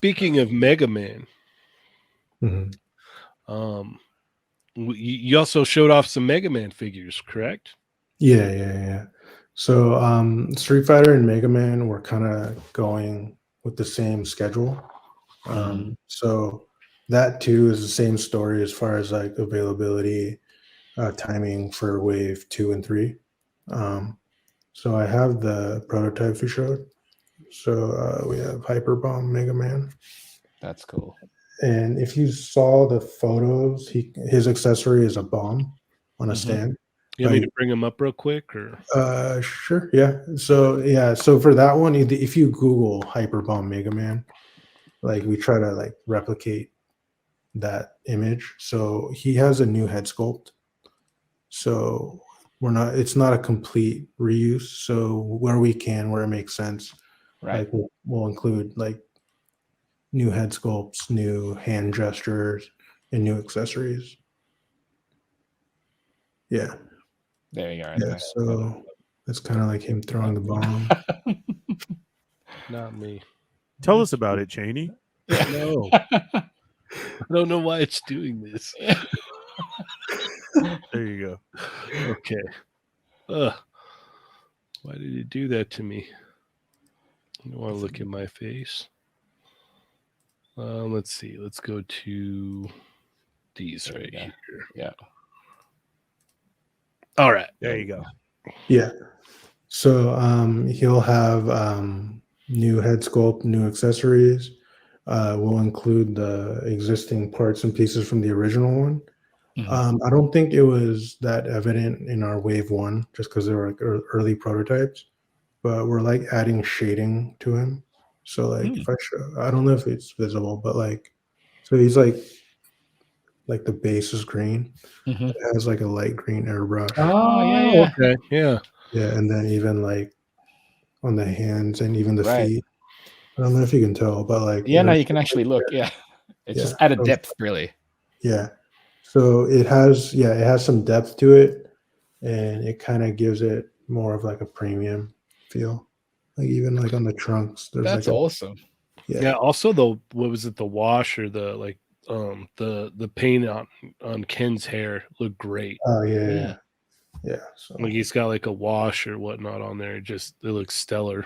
speaking of Mega Man, Mm-hmm. You also showed off some Mega Man figures, correct? Yeah. So Street Fighter and Mega Man were kind of going with the same schedule. So that too is the same story as far as like availability, timing for wave 2 and 3. So I have the prototypes we showed. So we have Hyper Bomb Mega Man. That's cool. And if you saw the photos, his accessory is a bomb on a stand. You want me to bring them up real quick, or? Sure. Yeah. So for that one, if you Google Hyper Bomb Mega Man, like we try to like replicate that image. So he has a new head sculpt. So it's not a complete reuse. So where it makes sense, right? Like we'll include like new head sculpts, new hand gestures, and new accessories. Yeah. There you go. Right Yeah. there. So it's kind of like him throwing the bomb. Not me. Tell us about it, Cheney. No. I don't know why it's doing this. There you go. Okay. Why did it do that to me? I don't want to look at my face. Let's see. Let's go to these right here. Yeah. All right. There you go. Yeah. So he'll have new head sculpt, new accessories. We'll include the existing parts and pieces from the original one. I don't think it was that evident in our wave 1 just because they were like early prototypes, but we're like adding shading to him. So like if I show, I don't know if it's visible, but like, so he's like the base is green. It has like a light green airbrush. Oh yeah. Okay. Yeah. Yeah, and then even like on the hands and even the feet. I don't know if you can tell, but like no, you can actually look. Yeah, it's just added depth, really. Yeah, so it has some depth to it, and it kind of gives it more of like a premium feel. Like even like on the trunks, there's that's like awesome. Yeah. Also, what was it? The wash or the like the paint on Ken's hair looked great. Oh yeah. So like he's got like a wash or whatnot on there. It looks stellar.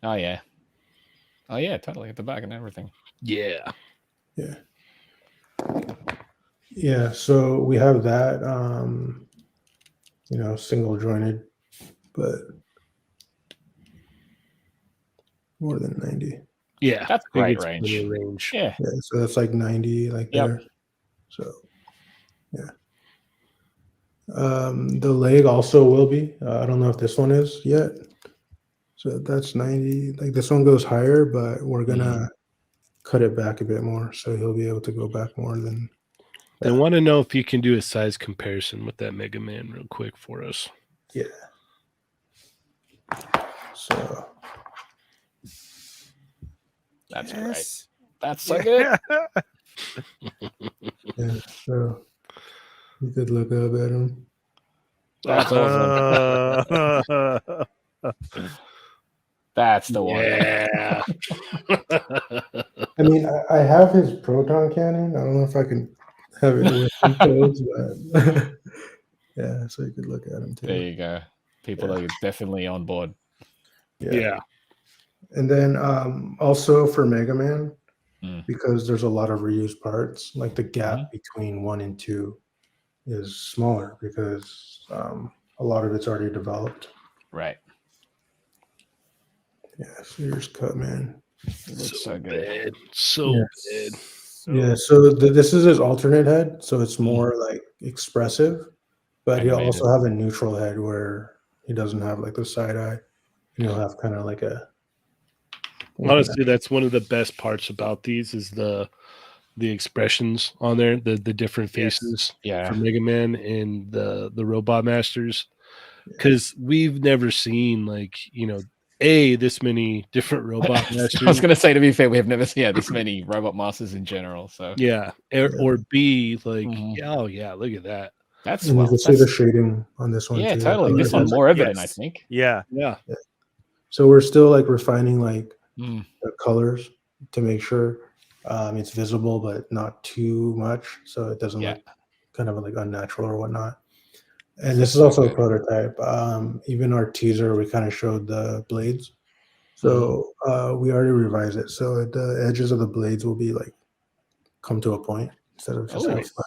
Oh yeah, totally at the back and everything. Yeah. So we have that single jointed, but more than 90. Yeah, that's great range. Yeah, so that's like 90, like there. So the leg also will be. I don't know if this one is yet. So that's 90. Like this one goes higher, but we're gonna cut it back a bit more, so he'll be able to go back more than. I want to know if you can do a size comparison with that Mega Man real quick for us. Yeah. So. That's great. That's so good. Yeah, so you could look up at him. That's awesome. That's the one. Yeah. I mean, I have his proton cannon. I don't know if I can have it with those, but yeah, so you could look at him too. There you go. People are definitely on board. Yeah. And then also for Mega Man, because there's a lot of reused parts, like the gap between 1 and 2 is smaller because a lot of it's already developed. Right. Yeah, so here's Cutman. It looks so good. Bad. So bad. Yeah, so this is his alternate head, so it's more like expressive, but he'll also have a neutral head where he doesn't have like the side eye, and he'll have kind of like a. Honestly, that's one of the best parts about these is the expressions on there, the different faces for Mega Man and the Robot Masters, because we've never seen this many different Robot Masters. I was going to say, to be fair, we have never seen this many Robot Masters in general. So or B look at that. That's you can see the shading on this one. Yeah, too. totally. This one more evident, I think. Yeah. So we're still like refining like Mm. the colors to make sure it's visible but not too much, so it doesn't Yeah. look kind of like unnatural or whatnot. And this That's is so also a good. prototype. Even our teaser, we kind of showed the blades. So we already revised it. So the edges of the blades will be like come to a point instead of just Oh, like flat.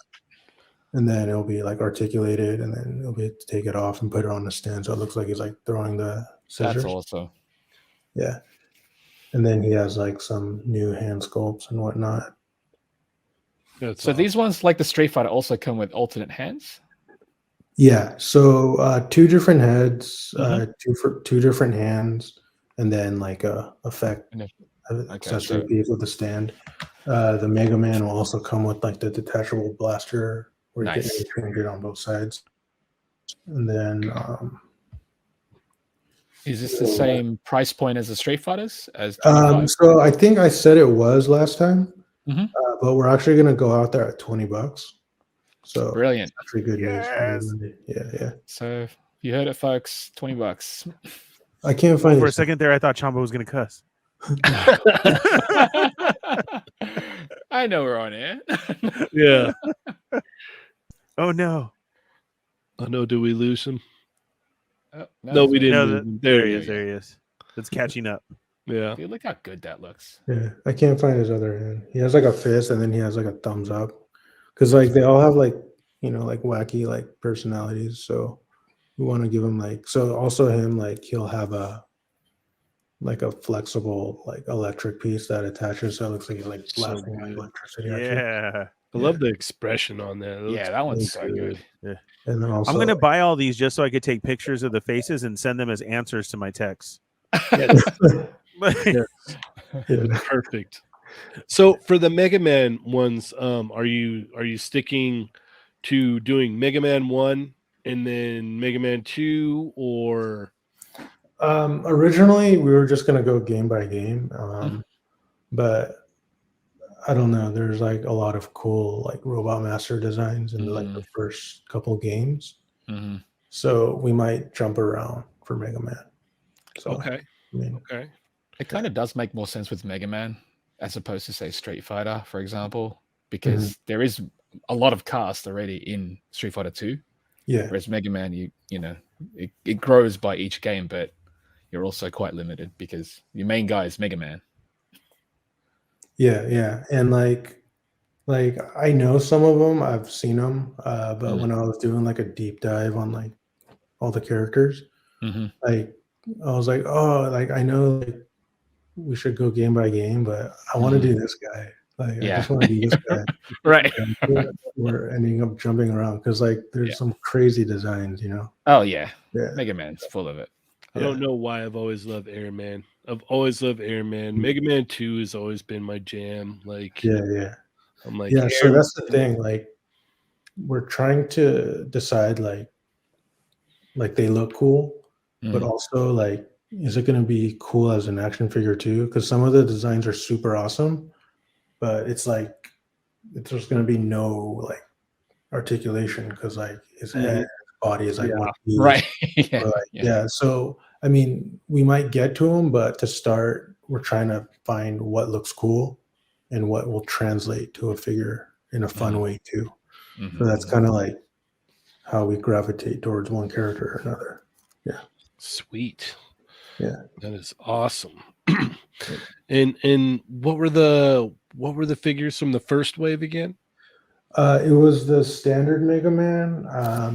And then it'll be like articulated, and then you'll be able to take it off and put it on the stand, so it looks like he's like throwing the scissors. that's awesome. Yeah. And then he has like some new hand sculpts and whatnot. That's So awesome. these ones, like the Street Fighter, also come with alternate hands. Yeah. So 2 different heads, Mhm. two different hands, and then like a effect And if- accessory so- piece with the stand. The Mega Man will also come with like the detachable blaster where you Nice. can interchange it on both sides. And then Is this the same price point as the Street Fighters? As 25? so I think I said it was last time, Mhm. but we're actually gonna go out there at $20. So Brilliant. it's actually good news. Yes. Yeah. So you heard it, folks. $20. I can't find For a it. second there, I thought Chamba was gonna cuss. I know we're on air. Yeah. Oh no. I know. Do we lose him? Oh, No, we didn't. No, lose him. there he you is. go. There he is. It's catching up. Yeah. Dude, look how good that looks. Yeah, I can't find his other hand. He has like a fist, and then he has like a thumbs up, because like they all have like like wacky like personalities. So we want to give him like also him like he'll have a flexible like electric piece that attaches, so it looks like he's like So blasting like good. electricity. At you. Yeah. I love the expression on that. It Yeah, looks that one's really so good. And then also I'm gonna buy all these just so I could take pictures of the faces and send them as answers to my texts. Yeah, perfect. So for the Mega Man ones, are you sticking to doing Mega Man 1 and then Mega Man 2, or originally we were just gonna go game by game, but I don't know. There's like a lot of cool like Robot Master designs in like the first couple games, so we might jump around for Mega Man. So, okay, I mean, okay, It kind of does make more sense with Mega Man as opposed to, say, Street Fighter, for example, because there is a lot of cast already in Street Fighter 2. yeah, Whereas Mega Man, it grows by each game, but you're also quite limited because your main guy is Mega Man. yeah, and like I know some of them. I've seen them, but when I was doing like a deep dive on like all the characters, like I was like, oh, like I know like we should go game by game, but I want to do this guy. Like I just want to do this guy. Right. We're ending up jumping around because like there's some crazy designs, Oh, yeah. Yeah. Mega Man's full of it. I don't know why I've always loved Airman. I've always loved Airman. Mega Man 2 has always been my jam. Like, yeah. I'm like, Yeah, so that's the thing. Like, we're trying to decide like they look cool, but also like, is it going to be cool as an action figure too? Because some of the designs are super awesome, but it's like there's going to be no like articulation because like his head, his body is like one piece. Right. Yeah. So I mean, we might get to them, but to start, we're trying to find what looks cool and what will translate to a figure in a fun way too. So that's kind of like how we gravitate towards one character or another. Yeah. Sweet. Yeah. That is awesome. and what were the figures from the first wave again? It was the standard Mega Man.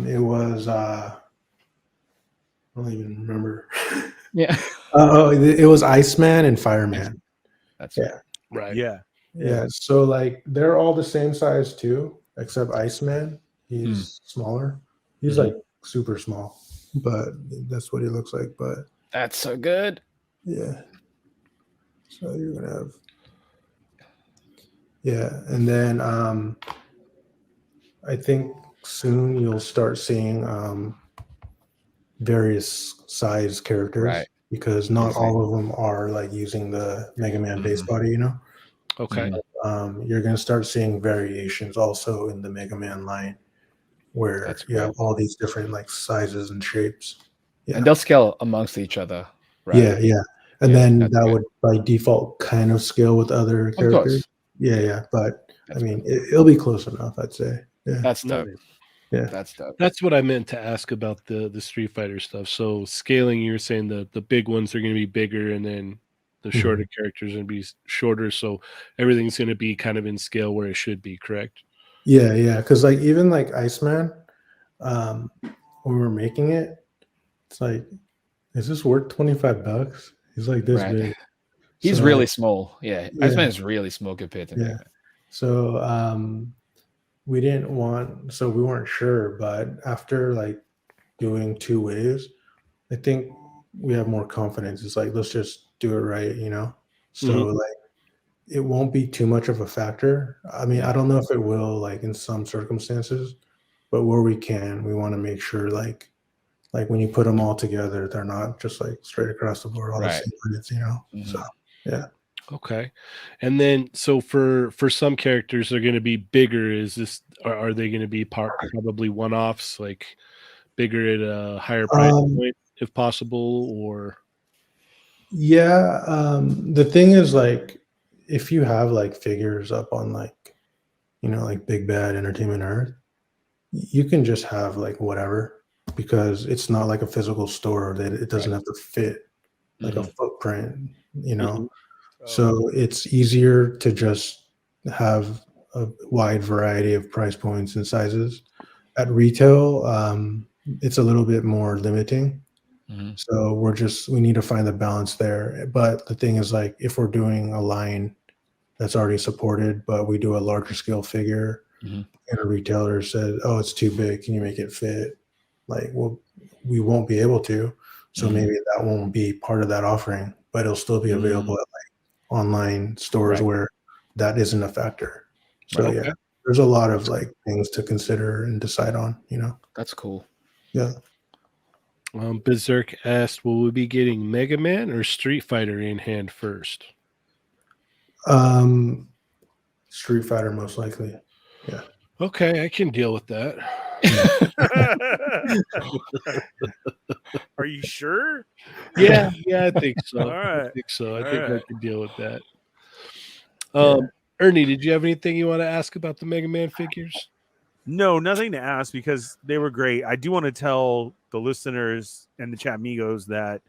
It was I don't even remember. Yeah. It was Iceman and Fireman. That's Right. Yeah. So like they're all the same size too, except Iceman. He's smaller. He's like super small, but that's what he looks like. But that's so good. Yeah. So you're gonna have and then I think soon you'll start seeing various size characters because not all of them are like using the Mega Man base body, Okay. You're gonna start seeing variations also in the Mega Man line where you have all these different like sizes and shapes. And they'll scale amongst each other right? Yeah. And Yeah, then that's that good. would by default kind of scale with other Of characters. course. Yeah. But That's I mean, good. it'll be close enough, I'd say. Yeah. That's dope. Nice. Yeah. That's dope. That's what I meant to ask about the Street Fighter stuff. So scaling, you're saying the big ones are going to be bigger, and then the shorter characters are going to be shorter. So everything's going to be kind of in scale where it should be. Correct? Yeah. Because like even like Iceman, when we were making it, it's like, is this worth $25? He's like this Right. big. He's So, really small. Yeah. yeah. Iceman is really small compared to Mega Man. So we didn't want, so we weren't sure, but after like doing 2 waves, I think we have more confidence. It's like, let's just do it right, you know? So like it won't be too much of a factor. I mean, I don't know if it will like in some circumstances, but where we can, we want to make sure like when you put them all together, they're not just like straight across the board, all the Right. same units, you know? So yeah. Okay. And then so for some characters they're going to be bigger. Is this are they going to be probably one-offs, like bigger at a higher price point if possible, or Yeah, the thing is like if you have like figures up on like, you know, like Big Bad Entertainment Earth, you can just have like whatever because it's not like a physical store that it doesn't have to fit like a footprint, you know. So it's easier to just have a wide variety of price points and sizes. At retail, it's a little bit more limiting. So we need to find the balance there. But the thing is like if we're doing a line that's already supported, but we do a larger scale figure and a retailer said, oh, it's too big, can you make it fit? Like, well, we won't be able to. So maybe that won't be part of that offering, but it'll still be available at like online stores where that isn't a factor. So yeah, there's a lot of like things to consider and decide on, you know. That's cool. Yeah. Berserk asked, will we be getting Mega Man or Street Fighter in hand first? Street Fighter most likely. Yeah. Okay, I can deal with that. Are you sure? Yeah, I think so. All right. I think so. I All think right. I can deal with that. Ernie, did you have anything you want to ask about the Mega Man figures? No, nothing to ask because they were great. I do want to tell the listeners and the chat amigos that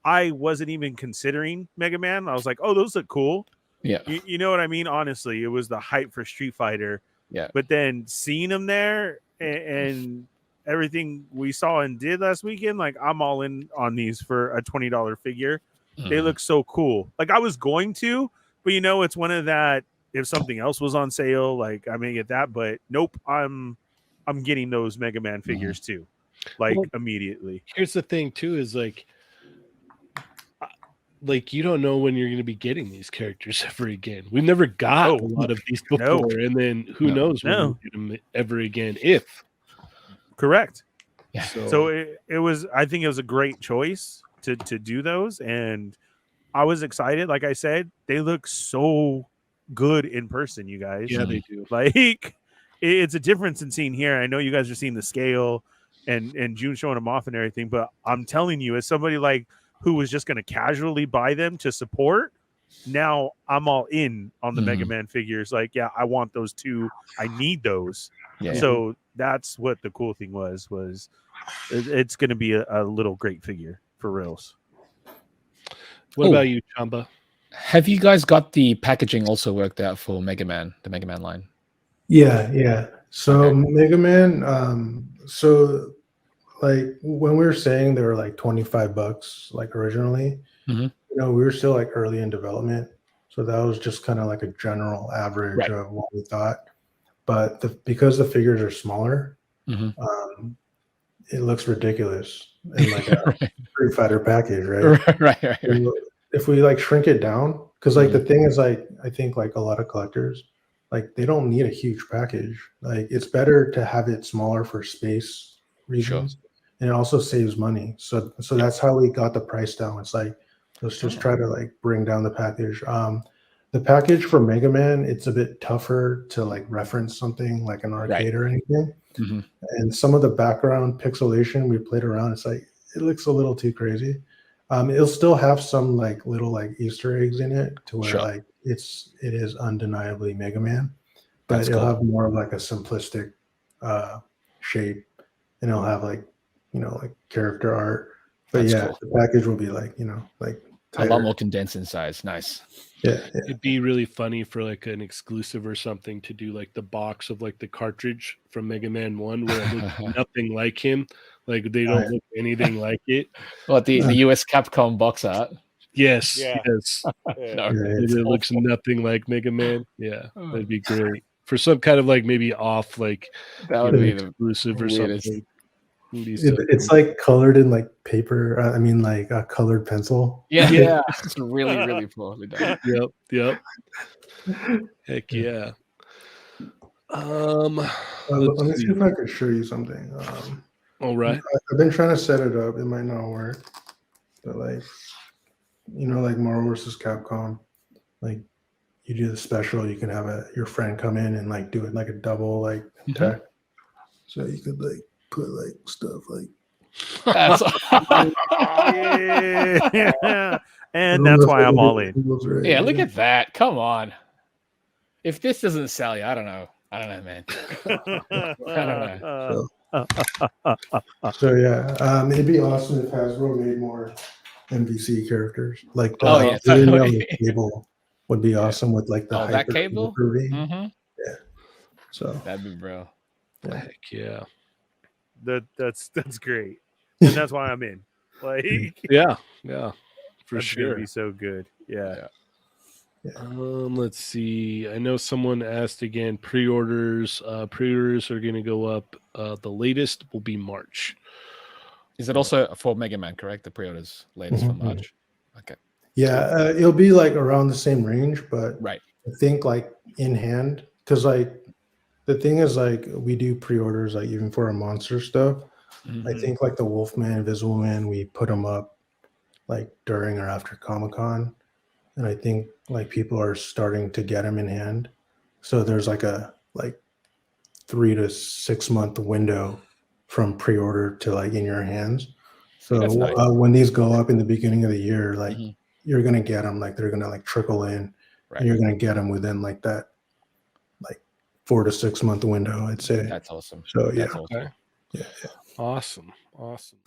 I wasn't even considering Mega Man. I was like, oh, those look cool. Yeah. You know what I mean? Honestly, it was the hype for Street Fighter. Yeah. But then seeing them there and everything we saw and did last weekend, like I'm all in on these for a $20 figure. They look so cool. Like I was going to, but you know, it's one of that. If something else was on sale, like I may get that, but nope, I'm getting those Mega Man figures too, like immediately. Here's the thing too, is like you don't know when you're going to be getting these characters ever again. We've never got a lot of these before, and then who knows when we'll get them ever again, if. Correct. Yeah. So it was, I think it was a great choice to do those, and I was excited. Like I said, they look so good in person, you guys. Yeah, they do. Like it's a difference in seeing here. I know you guys are seeing the scale and Juhn showing them off and everything, but I'm telling you, as somebody like who was just going to casually buy them to support, now I'm all in on the Mega Man figures. Like, yeah, I want those too. I need those. Yeah. So that's what the cool thing was it's going to be a little great figure for reals. What about you, Chamba? Have you guys got the packaging also worked out for Mega Man, the Mega Man line? Yeah. So Mega Man, so like when we were saying they were like $25 like originally, you know, we were still like early in development. So that was just kind of like a general average of what we thought. But because the figures are smaller, it looks ridiculous in like a Street Fighter package, right? Right. If we like shrink it down, because like the thing is like I think like a lot of collectors, like they don't need a huge package. Like it's better to have it smaller for space reasons, and it also saves money. So that's how we got the price down. It's like let's just try to like bring down the package. The package for Mega Man, it's a bit tougher to like reference something like an arcade or anything. And some of the background pixelation we played around, it's like it looks a little too crazy. It'll still have some like little like Easter eggs in it to where Sure. like it is undeniably Mega Man, but That's it'll cool. have more of like a simplistic shape, and it'll have like like character art. But That's yeah, cool. the package will be like like A lot tighter. more condensed in size. Nice. Yeah, yeah. It'd be really funny for like an exclusive or something to do like the box of like the cartridge from Mega Man 1 where it looks nothing like him. Like they don't look anything like it. What the US Capcom box art? Yes, Yeah. yes. No, It looks nothing like Mega Man. Yeah, that'd be great. For some kind of like maybe off like that would be the exclusive or weirdest. something. It'd be so It's cool. like colored in like paper. I mean, like a colored pencil. Yeah. It's really, really poorly done. Yep. Heck yeah. Let me see if I could show you something. All right. I've been trying to set it up. It might not work, but like like Marvel vs. Capcom, like you do the special, you can have your friend come in and like do it like a double like attack. So you could like put like stuff like. That's Yeah. And that's why I'm all in. yeah, look at that. Come on. If this doesn't sell you, I don't know. I don't know, man. I don't know. So yeah, it'd be awesome if Hasbro made more MVC characters. Like yeah, video totally. cable would be awesome with like the that cable. Yeah. So That'd be bro. Heck yeah. That's great. And that's why I'm in. Like Yeah. For that's sure. gonna be so good. Yeah. Let's see. I know someone asked again. Pre-orders. Pre-orders are going to go up. The latest will be March. Is it also for Mega Man? Correct. The pre-orders latest for March. Okay. Yeah, it'll be like around the same range, but Right. I think like in hand, because like the thing is like we do pre-orders like even for our monster stuff. I think like the Wolfman, Invisible Man, we put them up like during or after Comic-Con. And I think like people are starting to get them in hand. So there's like a 3 to 6 month window from pre-order to like in your hands. So That's nice. when these go up in the beginning of the year, like you're gonna get them, like they're gonna like trickle in, Right. and you're gonna get them within like that, like 4 to 6 month window, I'd say. That's awesome. So yeah, That's awesome. Awesome.